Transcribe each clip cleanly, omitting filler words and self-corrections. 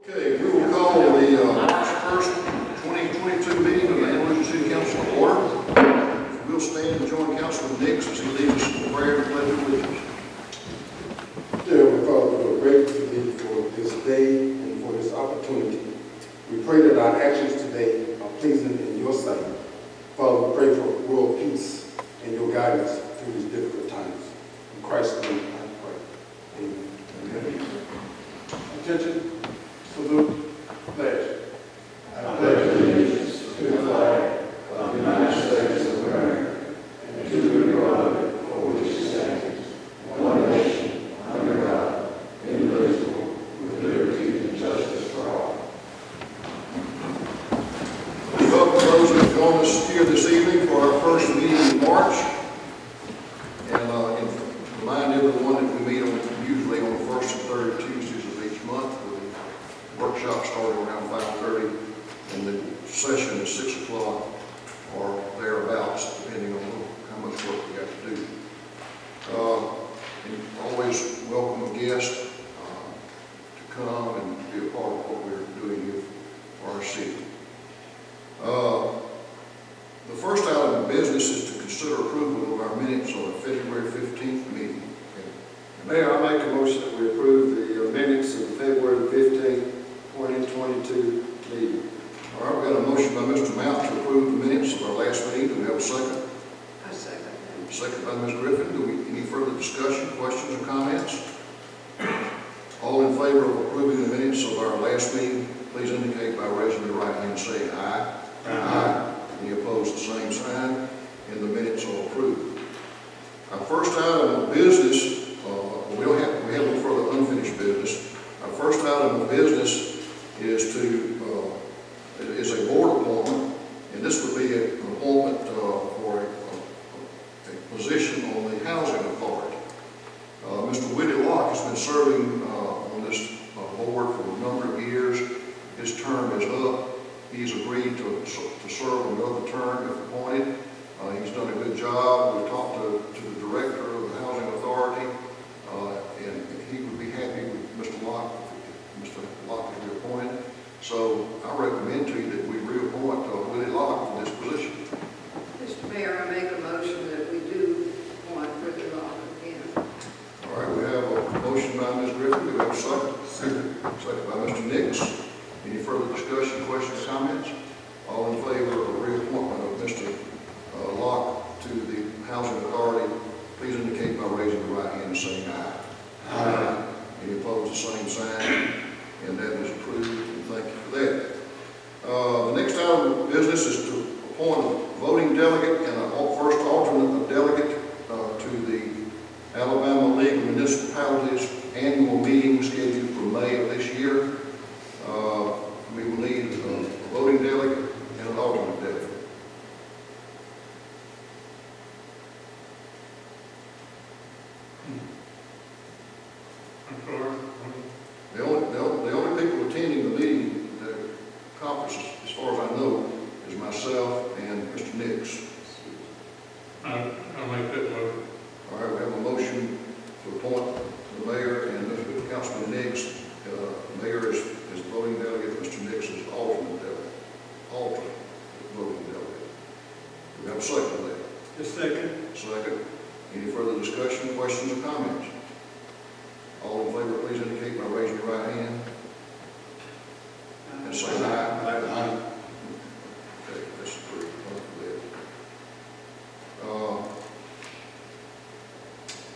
Okay, we will call the March 1st, 2022 meeting of the Andalusia City Council to order. We'll stand and join Councilman Nix as he leads us in prayer and pledge of allegiance. Dear Heavenly Father, we are grateful to Thee for this day and for this opportunity. We pray that our actions today are pleasing in Your sight. Father, we pray for world peace and Your guidance through these difficult times. In Christ's name I pray. Amen. Amen. Attention. Salute, pledge. I pledge allegiance to the flag of the United States of America and to the republic for which it stands, one nation, under God, indivisible, with liberty and justice for all. We welcome those who have joined us here this evening for our first meeting in March. And remind everyone that we meet usually on the first and third Tuesdays of each month. Workshop starting around 5:30, and the session is 6 o'clock or thereabouts, depending on how much work we got to do. And always welcome a guest to come and be a part of what we're doing here for our city. The first item of business is to consider approval of our minutes on the February 15th meeting. Mayor, I make a motion that we approve the minutes of the February 15th, 2022 meeting. All right, we've got a motion by Mr. Mount to approve the minutes of our last meeting. Do we have a second? I second that. Second by Ms. Griffin. Any further discussion, questions, or comments? All in favor of approving the minutes of our last meeting, please indicate by raising your right hand and saying aye. Aye. Any opposed, the same sign, and the minutes are approved. Our first item of business, we have no further unfinished business. Our first item of business is a board appointment, and this would be an appointment for a position on the housing authority. Mr. Willie Locke has been serving on this board for a number of years. His term is up. He's agreed to serve another term if appointed. He's done a good job. We've talked to the director of the housing authority, and he would be happy with Mr. Locke if Mr. Locke is reappointed. So I recommend to you that we reappoint Willie Locke for this position. Mr. Mayor, I make a motion that we do appoint Willie Locke again. All right, we have a motion by Ms. Griffin. Do we have a second? Second by Mr. Nix. Any further discussion, questions, comments? All in favor of the reappointment of Mr. Locke to the Housing Authority, please indicate by raising the right hand and saying aye. Aye. Any opposed, the same sign, and that is approved, and thank you for that. The next item of business is to appoint a voting delegate and a first alternate delegate to the Alabama League of Municipalities annual meeting scheduled for May of this year. We will need a voting delegate and an alternate delegate. The only people attending the meeting, the conference, as far as I know, is myself and Mr. Nix. I'll make that motion. All right, we have a motion to appoint the mayor and Mr. Councilman Nix. The mayor is voting delegate, Mr. Nix is alternate delegate. Alternate voting delegate. Do we have a second to that? Just second. Second. Any further discussion, questions, or comments? All in favor, please indicate by raising your right hand and say aye. Aye. Okay, that's approved.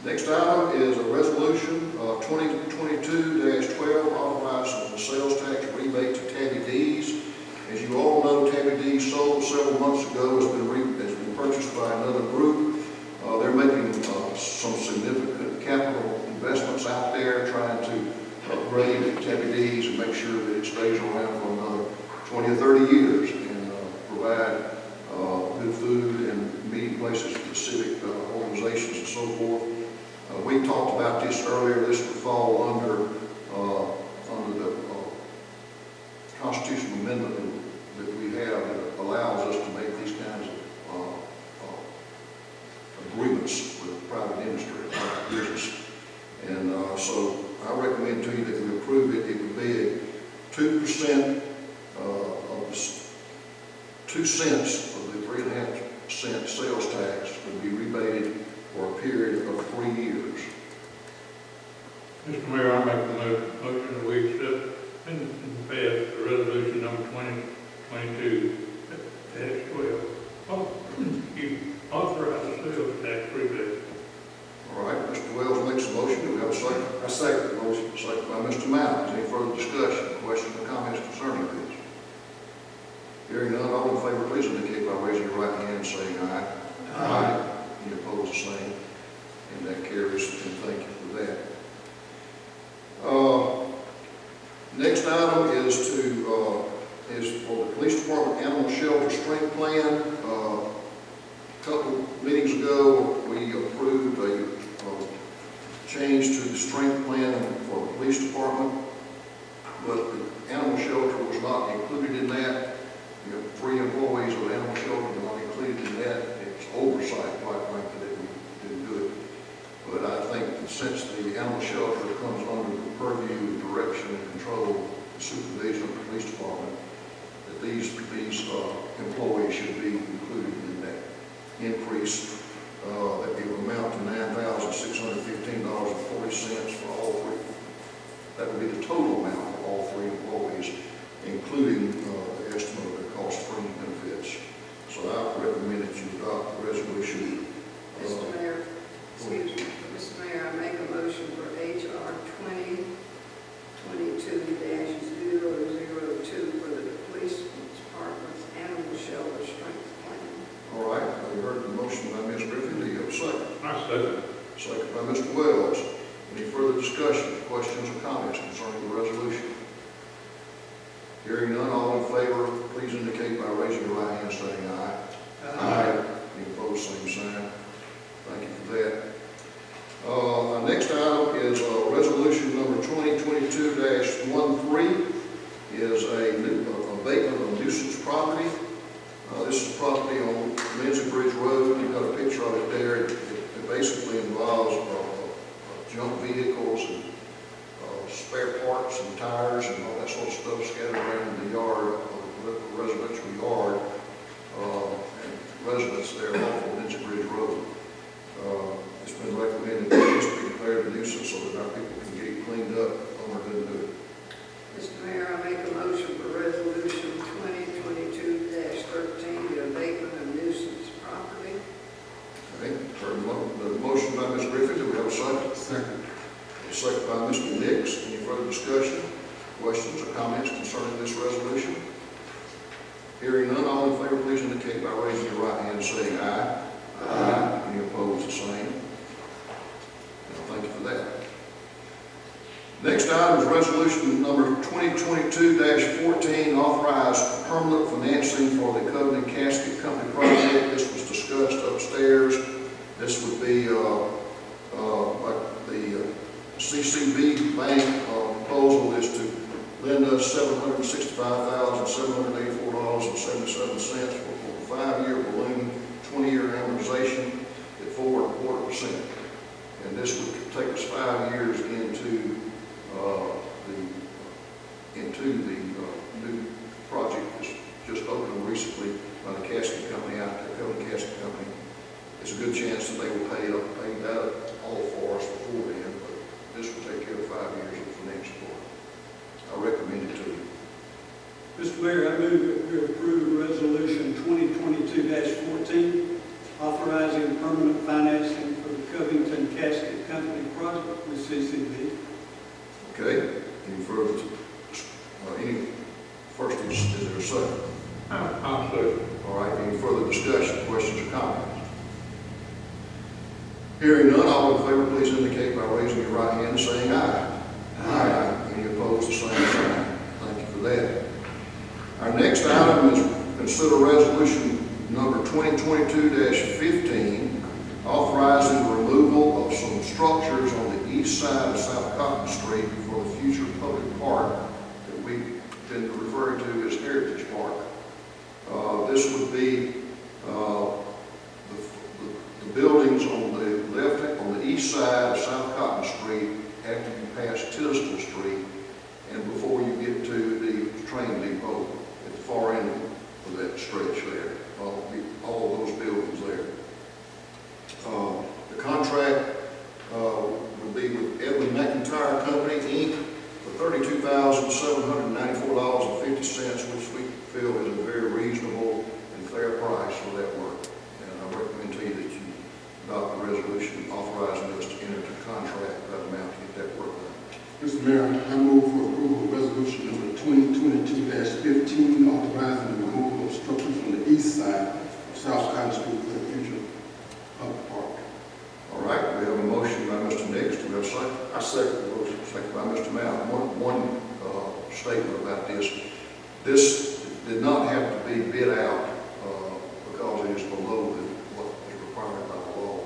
Next item is a resolution 2022-12 authorizing the sales tax rebate to Tabby D's. As you all know, Tabby D's sold several months ago, has been purchased by another group. They're making some significant capital investments out there, trying to upgrade Tabby D's and make sure that it stays around for another 20 or 30 years and provide good food and meeting places for civic organizations and so forth. We talked about this earlier. This would fall under the constitutional amendment that we have that allows us to make these kinds of agreements with private industry, private business. And so I recommend to you that we approve it. It would be 2% of the 2 cents of the 3.5 cent sales tax would be rebated for a period of 3 years. Mr. Mayor, I make the motion that we accept and pass the resolution number 2022-12. You authorize the sales tax rebate. All right, Mr. Wells makes a motion. Do we have a second? I second the motion. Second by Mr. Mounds. Any further discussion, questions, or comments concerning this? Hearing none, all in favor, please indicate by raising your right hand and saying aye. Aye. Any opposed, the same. And that carries, and thank you for that. Next item is for the Police Department Animal Shelter Strength Plan. A couple meetings ago, we approved a change to the strength plan for the police department, but the animal shelter was not included in that. We have 3 employees of the animal shelter that are not included in that. It's oversight, quite frankly, that we didn't do it. But I think that since the animal shelter comes under the purview, direction, and control, and supervision of the police department, that these employees should be included in that increase. That will amount to $9,615.40 for all 3. That would be the total amount for all 3 employees, including the estimate of their cost-free benefits. So I recommend that you adopt the resolution. Mr. Mayor, excuse me, Mr. Mayor, I make a motion for H.R. 2022-002 for the Police Department's Animal Shelter Strength Plan. All right, you heard the motion by Ms. Griffin. Do you have a second? I second. Second by Mr. Wells. Any further discussion, questions, or comments concerning the resolution? Hearing none, all in favor, please indicate by raising your right hand saying aye. Aye. Any opposed, same sign. Thank you for that. Our next item is resolution number 2022-13, is a abatement of nuisance property. This is property on Lindsay Bridge Road. You've got a picture of it there. It basically involves junk vehicles and spare parts and tires and all that sort of stuff scattered around the yard, the residential yard, and residents there off of Lindsay Bridge Road. It's been recommended that this be declared a nuisance so that our people can get it cleaned up when we're going to do it. Mr. Mayor, I make a motion for resolution 2022-13, the abatement of nuisance property. Okay, heard the motion by Ms. Griffin. Do we have a second? Second. A second by Mr. Nix. Any further discussion, questions, or comments concerning this resolution? Hearing none, all in favor, please indicate by raising your right hand and saying aye. Aye. Any opposed, the same. Thank you for that. Next item is resolution number 2022-14, authorize permanent financing for the Covenant Casket Company project. This was discussed upstairs. This would be like the CCB bank proposal is to lend us $765,784.77 for a 5-year balloon, 20-year amortization at 4.25%. And this would take us 5 years into the new project that's just opened recently by the casket company out there, Covenant Casket Company. There's a good chance that they will pay that all for us before then, but this will take care of 5 years of financial support. I recommend it to you. Mr. Mayor, I move that we approve resolution 2022-14, authorizing permanent financing for the Covington Casket Company project with CCB. Okay, any further, first is there a second? I'll second. All right, any further discussion, questions, or comments? Hearing none, all in favor, please indicate by raising your right hand and saying aye. Aye. Any opposed, the same sign. Thank you for that. Our next item is consider resolution number 2022-15, authorizing the removal of some structures on the east side of South Cotton Street for the future public park that we've been referring to as Heritage Park. This would be the buildings on the east side of South Cotton Street after you pass Tisdale Street and before you get to train depot at the far end of that stretch there, all those buildings there. The contract would be with Edwin McIntyre Company, Inc., for $32,794.50, which we feel is a very reasonable and fair price for that work. And I recommend to you that you adopt the resolution authorizing us to enter into contract for that amount to get that work done. Mr. Mayor, I move for approval of resolution number 2022-15, authorizing the removal of structures from the east side of South Cotton Street for the future public park. All right, we have a motion by Mr. Nix. Do we have a second? I second the motion. Second by Mr. Mount. One statement about this. This did not have to be bid out because it is below what is required by the law,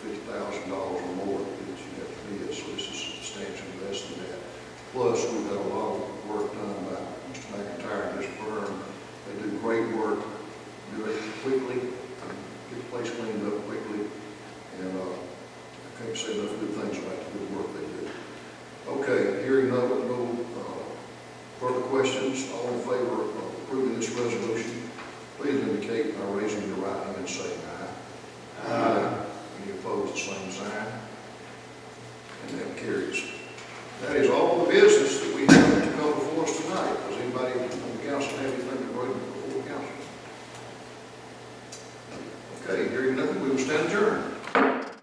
$50,000 or more that you have to bid. So this is substantially less than that. Plus, we've got a lot of work done by Mr. McIntyre and his firm. They do great work, do it quickly, get the place cleaned up quickly, and I can't say enough good things about the good work they do. Okay, hearing no further questions, all in favor of approving this resolution, please indicate by raising your right hand and saying aye. Aye. Any opposed, the same sign. And that carries. That is all the business that we have to come before us tonight. Does anybody on the council have anything to bring before the council? Okay, hearing nothing, we will stand adjourned.